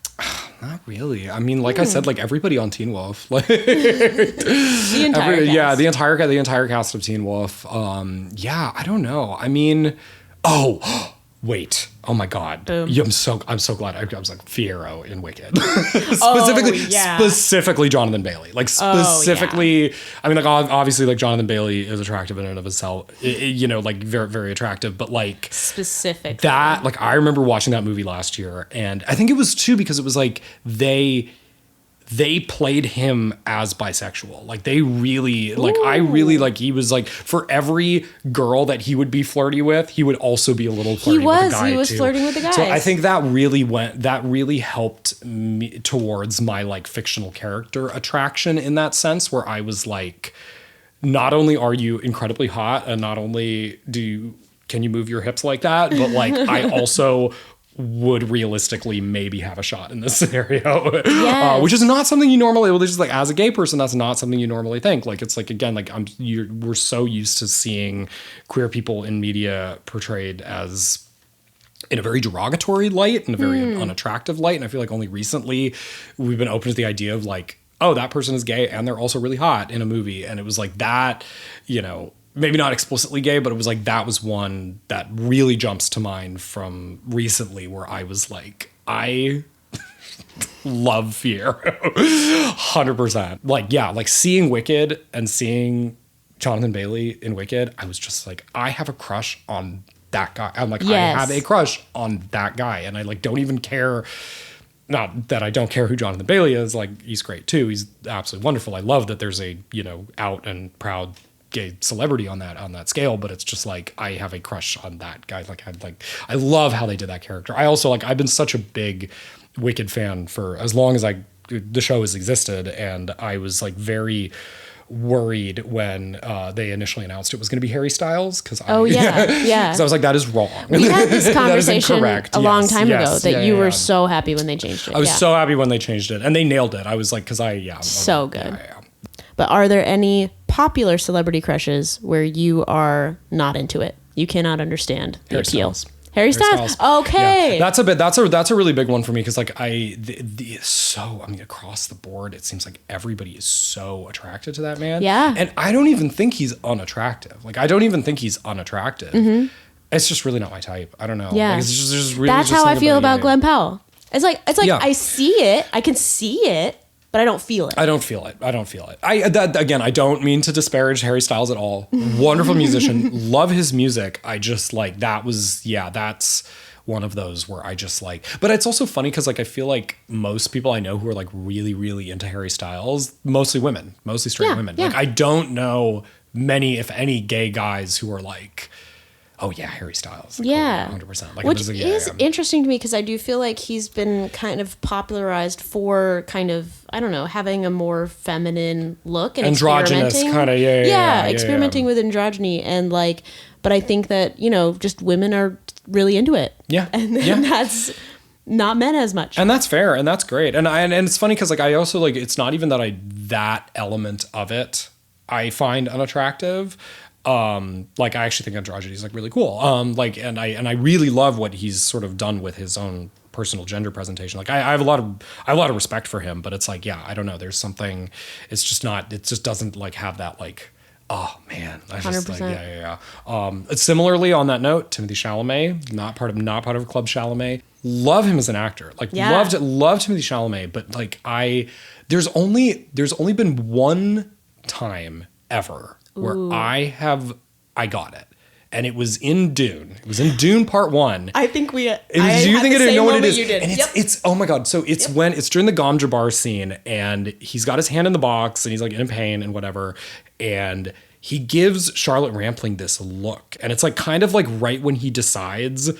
Not really. I mean, like I said, like everybody on Teen Wolf, like The entire cast. yeah, the entire cast of Teen Wolf. Yeah, I don't know. I mean, wait. Oh my God. Boom. Yeah, I'm so glad. I was like Fiyero in Wicked. Specifically Jonathan Bailey. Like specifically, I mean, like obviously like Jonathan Bailey is attractive in and of himself, like very, very attractive, but like specific that, like I remember watching that movie last year, and I think it was too because it was like they played him as bisexual. Like they really, like I really, like he was like, for every girl that he would be flirty with, he would also be a little flirty with the guy. He was flirting with the guys. So I think that really helped me towards my like fictional character attraction in that sense, where I was like, not only are you incredibly hot and not only can you move your hips like that, but like I also would realistically maybe have a shot in this scenario, which is not something you normally, just like as a gay person, that's not something you normally think. Like, it's like, again, like we're so used to seeing queer people in media portrayed as in a very derogatory light and a very unattractive light. And I feel like only recently we've been open to the idea of like, oh, that person is gay and they're also really hot in a movie. And it was like that, maybe not explicitly gay, but it was like, that was one that really jumps to mind from recently where I was like, I love Fiyero 100%. Like, yeah, like seeing Wicked and seeing Jonathan Bailey in Wicked, I was just like, I have a crush on that guy. I'm like, yes. I have a crush on that guy. And I like, don't even care. Not that I don't care who Jonathan Bailey is. Like, he's great too. He's absolutely wonderful. I love that there's a, out and proud gay celebrity on that scale, but it's just like I have a crush on that guy. I love how they did that character. I also I've been such a big Wicked fan for as long as the show has existed, and I was like very worried when they initially announced it was going to be Harry Styles because I was like, that is wrong. We had this conversation a long time ago that you were so happy when they changed it. I was so happy when they changed it, and they nailed it. I was like, because so good. But are there any popular celebrity crushes where you are not into it? You cannot understand the appeal. Harry Styles. Okay. Yeah. That's a really big one for me because like across the board, it seems like everybody is so attracted to that man. Yeah. And I don't even think he's unattractive. Like, I don't even think he's unattractive. Mm-hmm. It's just really not my type. I don't know. Yeah. Like, it's just really That's how I feel about Glenn Powell. It's like I see it. I can see it. But I don't feel it. I don't feel it. I don't mean to disparage Harry Styles at all. Wonderful musician. Love his music. I just like, that's one of those where I just like, but it's also funny because like, I feel like most people I know who are like really, really into Harry Styles, mostly women, mostly straight women. Yeah. Like, I don't know many, if any, gay guys who are like, oh yeah, Harry Styles. Like, 100%. Like, which is interesting to me because I do feel like he's been kind of popularized for kind of, I don't know, having a more feminine look and androgynous kind of, experimenting with androgyny and like, but I think that, just women are really into it. Yeah. And that's not men as much. And that's fair. And that's great. And it's funny because like, I also like, it's not even that that element of it I find unattractive. Like, I actually think androgyny is like really cool. And I really love what he's sort of done with his own personal gender presentation. Like, I have a lot of respect for him, but it's like, yeah, I don't know. There's something, it just doesn't like have that like, oh man, I just 100%. Similarly on that note, Timothée Chalamet, not part of Club Chalamet. Love him as an actor. Like, loved Timothée Chalamet, but like there's only been one time ever where I got it. and it was in Dune. It was in Dune Part 1. I think we. You think I didn't know what it is? You did. And it's oh my god! So it's when it's during the Gom Jabbar scene, and he's got his hand in the box, and he's like in pain and whatever, and he gives Charlotte Rampling this look, and it's like kind of like right when he decides,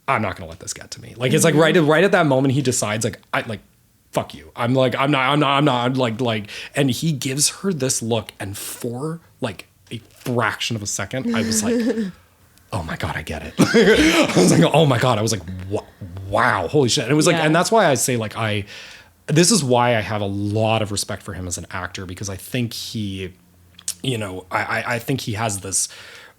I'm not gonna let this get to me. Like it's like right at that moment he decides like fuck you. I'm not, and he gives her this look, and for like a fraction of a second, I was like, oh my God, I get it. I was like, oh my God. I was like, wow, holy shit. And it was like, and that's why I say like, this is why I have a lot of respect for him as an actor, because I think he, you know, I think he has this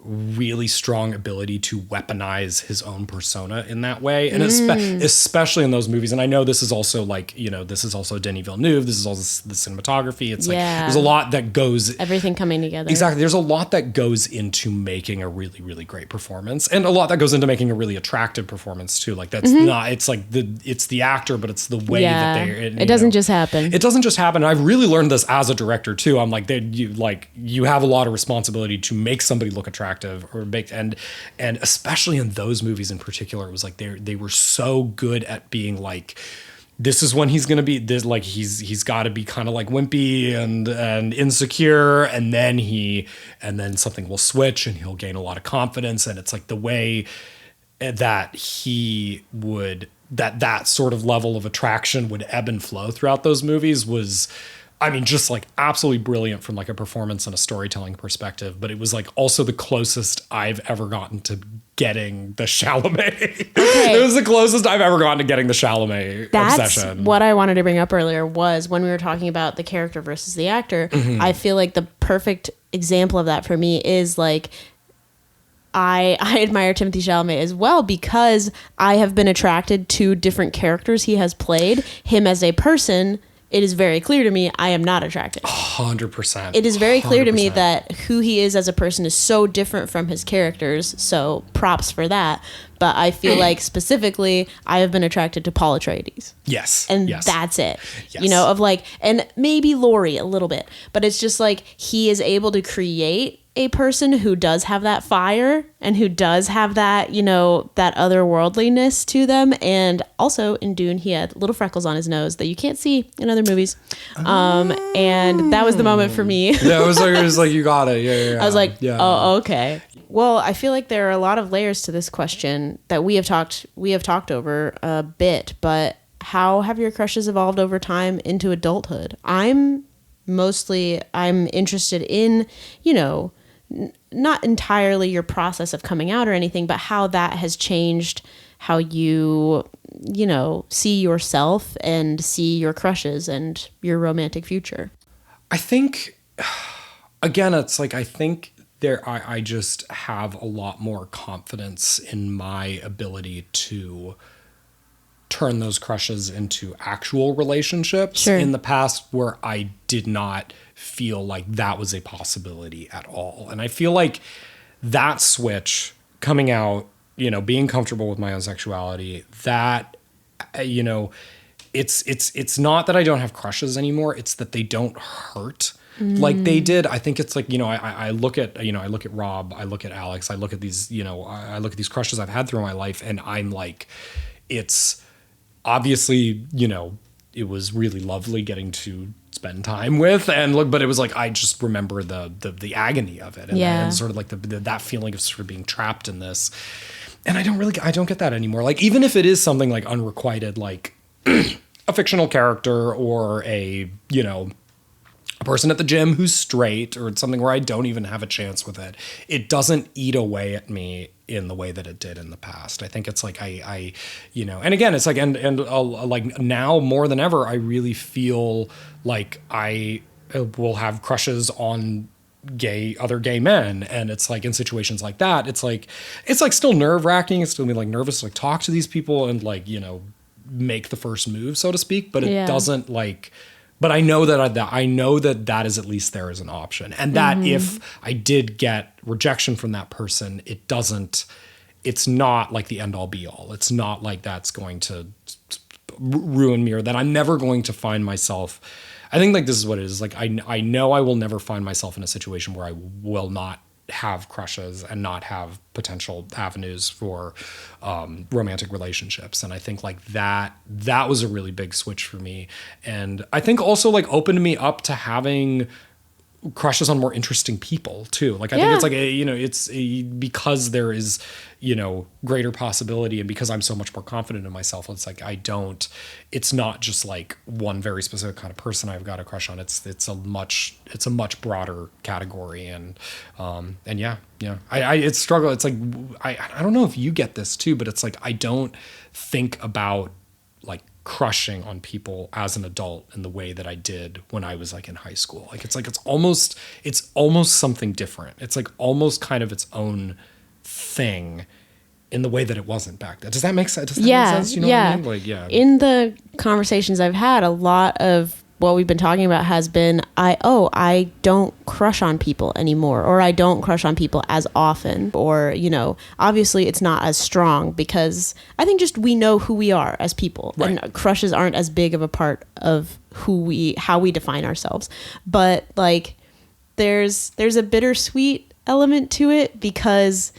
really strong ability to weaponize his own persona in that way, and especially in those movies. And I know this is also like, you know, this is also Denis Villeneuve, this is also the cinematography. It's like there's a lot that goes, everything coming together. Exactly, there's a lot that goes into making a really, really great performance, and a lot that goes into making a really attractive performance too. Like that's not, it's like it's the actor, but it's the way that it doesn't just happen. It doesn't just happen. And I've really learned this as a director too. I'm like, you have a lot of responsibility to make somebody look attractive, or make, and especially in those movies in particular, it was like they were so good at being like, this is when he's gonna be this, like he's got to be kind of like wimpy and insecure, and then something will switch and he'll gain a lot of confidence, and it's like the way that he would that sort of level of attraction would ebb and flow throughout those movies was, I mean, just like absolutely brilliant from like a performance and a storytelling perspective. But it was like also the closest I've ever gotten to getting the Chalamet. Okay. It was the closest I've ever gotten to getting the Chalamet obsession. That's what I wanted to bring up earlier, was when we were talking about the character versus the actor. Mm-hmm. I feel like the perfect example of that for me is like, I admire Timothée Chalamet as well, because I have been attracted to different characters he has played. Him as a person, it is very clear to me I am not attracted. 100%. It is very clear to me that who he is as a person is so different from his characters, so props for that. But I feel like specifically I have been attracted to Paul Atreides. Yes. And that's it. Yes. You know, of like, and maybe Laurie a little bit, but it's just like he is able to create a person who does have that fire and who does have that, you know, that otherworldliness to them. And also in Dune, he had little freckles on his nose that you can't see in other movies. And that was the moment for me. Yeah, it was like you got it. Yeah. I was like, oh, okay. Well, I feel like there are a lot of layers to this question that we have talked over a bit, but how have your crushes evolved over time into adulthood? I'm interested in, you know, not entirely your process of coming out or anything, but how that has changed how you know, see yourself and see your crushes and your romantic future. I think, again, it's like, I think I just have a lot more confidence in my ability to turn those crushes into actual relationships. Sure. In the past where I did not feel like that was a possibility at all. And I feel like that switch coming out, you know, being comfortable with my own sexuality, that, you know, it's not that I don't have crushes anymore. It's that they don't hurt like they did. I think it's like, you know, I look at Rob, I look at Alex, I look at these, you know, I look at these crushes I've had through my life, and I'm like, it's obviously, you know, it was really lovely getting to spend time with, and look, but it was like, I just remember the agony of it, and sort of like that feeling of sort of being trapped in this. And I don't get that anymore. Like, even if it is something like unrequited, like a fictional character, or a, you know, a person at the gym who's straight, or it's something where I don't even have a chance with it, it doesn't eat away at me in the way that it did in the past. I think it's like I you know, and again, it's like, and like now more than ever, I really feel like I will have crushes on other gay men, and it's like in situations like that, it's like still nerve-wracking. It's still like nervous to like talk to these people and like, you know, make the first move, so to speak, but it doesn't like. But I know that is at least there as an option. And that if I did get rejection from that person, it's not like the end all be all. It's not like that's going to ruin me, or that I'm never going to find myself. I think like this is what it is. Like I know I will never find myself in a situation where I will not have crushes and not have potential avenues for romantic relationships. And I think like that was a really big switch for me. And I think also like opened me up to having crushes on more interesting people too. Like I think it's like because there is, greater possibility, and because I'm so much more confident in myself, it's like it's not just like one very specific kind of person I've got a crush on. It's a much broader category. And yeah. It's struggle. It's like I don't know if you get this too, but it's like I don't think about like crushing on people as an adult in the way that I did when I was like in high school. Like it's almost something different. It's like almost kind of its own thing in the way that it wasn't back then. Does that make sense? Does that make sense? You know what I mean? Like, yeah. In the conversations I've had, a lot of what we've been talking about has been, I don't crush on people anymore, or I don't crush on people as often, or, obviously it's not as strong, because I think just we know who we are as people, right. And crushes aren't as big of a part of how we define ourselves. But like, there's a bittersweet element to it, because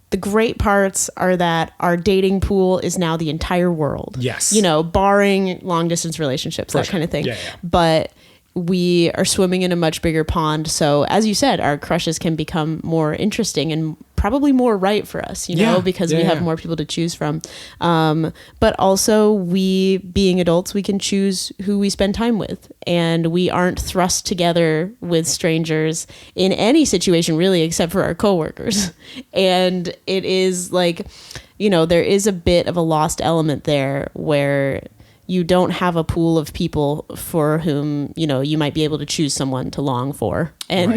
the great parts are that our dating pool is now the entire world. Yes. Barring long distance relationships, that kind of thing. Yeah. But we are swimming in a much bigger pond. So as you said, our crushes can become more interesting and probably more right for us, because we have more people to choose from. But also we, being adults, we can choose who we spend time with, and we aren't thrust together with strangers in any situation really, except for our coworkers. And it is like, there is a bit of a lost element there where you don't have a pool of people for whom, you might be able to choose someone to long for and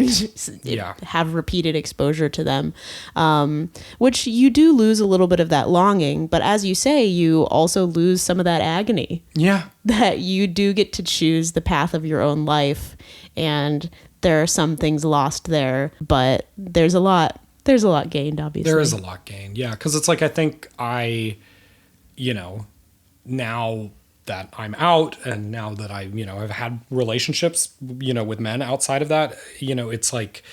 have repeated exposure to them, which you do lose a little bit of that longing. But as you say, you also lose some of that agony. Yeah. That you do get to choose the path of your own life. And there are some things lost there, but there's a lot gained, obviously. There is a lot gained. Yeah. 'Cause it's like, I think now that I'm out, and now that I've had relationships, with men outside of that, it's like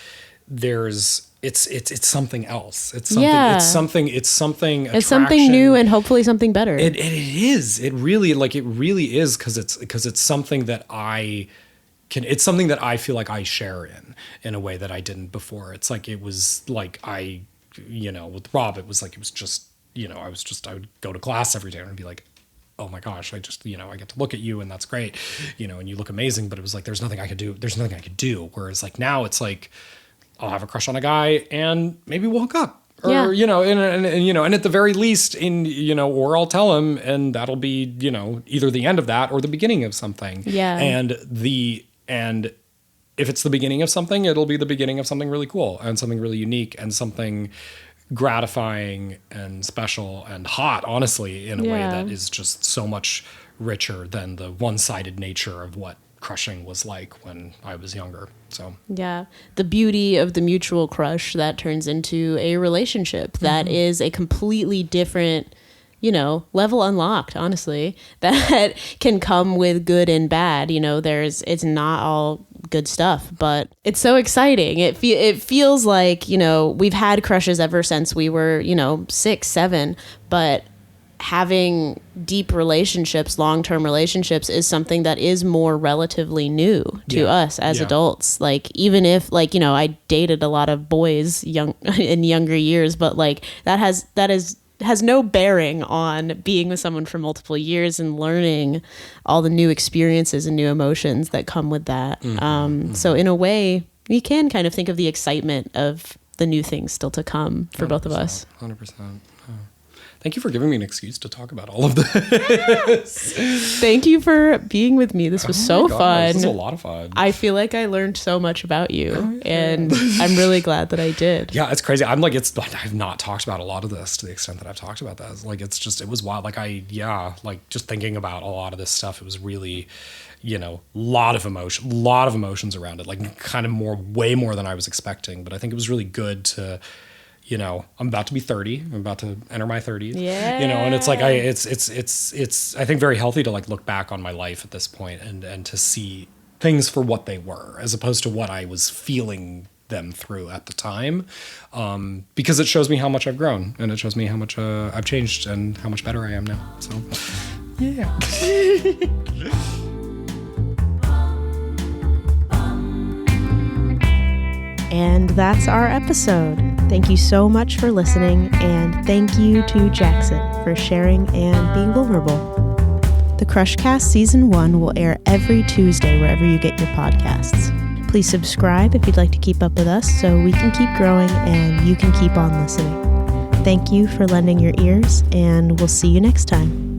it's something else. It's something, it's something new, and hopefully something better. It is. It really is. 'Cause it's something that it's something that I feel like I share in a way that I didn't before. It's like, it was like, with Rob, it was like, it was just, I would go to class every day and be like, oh my gosh, I just, I get to look at you, and that's great, and you look amazing. But it was like, there's nothing I could do. Whereas like now it's like, I'll have a crush on a guy and maybe walk up, or, and at the very least or I'll tell him, and that'll be, either the end of that or the beginning of something. Yeah. And if it's the beginning of something, it'll be the beginning of something really cool and something really unique and something gratifying and special and hot, honestly, in a way that is just so much richer than the one-sided nature of what crushing was like when I was younger. So the beauty of the mutual crush that turns into a relationship that is a completely different, level unlocked, honestly, that can come with good and bad. It's not all good stuff, but it's so exciting. It feels like, we've had crushes ever since we were, 6, 7, but having deep relationships, long-term relationships, is something that is more relatively new to us as adults. Like, even if I dated a lot of boys in younger years, but like that has no bearing on being with someone for multiple years and learning all the new experiences and new emotions that come with that. So in a way, we can kind of think of the excitement of the new things still to come for both of us. 100%. Thank you for giving me an excuse to talk about all of this. Thank you for being with me. This was so fun. This was a lot of fun. I feel like I learned so much about you, and I'm really glad that I did. Yeah, it's crazy. I've not talked about a lot of this to the extent that I've talked about that. Like, it was wild. Like, just thinking about a lot of this stuff, it was really, lot of emotions around it, like kind of way more than I was expecting. But I think it was really good to, I'm about to be 30. I'm about to enter my 30s. Yeah. And it's like it's I think very healthy to like look back on my life at this point and to see things for what they were, as opposed to what I was feeling them through at the time, because it shows me how much I've grown, and it shows me how much I've changed and how much better I am now. So, yeah. And that's our episode. Thank you so much for listening, and thank you to Jackson for sharing and being vulnerable. The Crushcast Season 1 will air every Tuesday wherever you get your podcasts. Please subscribe if you'd like to keep up with us so we can keep growing and you can keep on listening. Thank you for lending your ears, and we'll see you next time.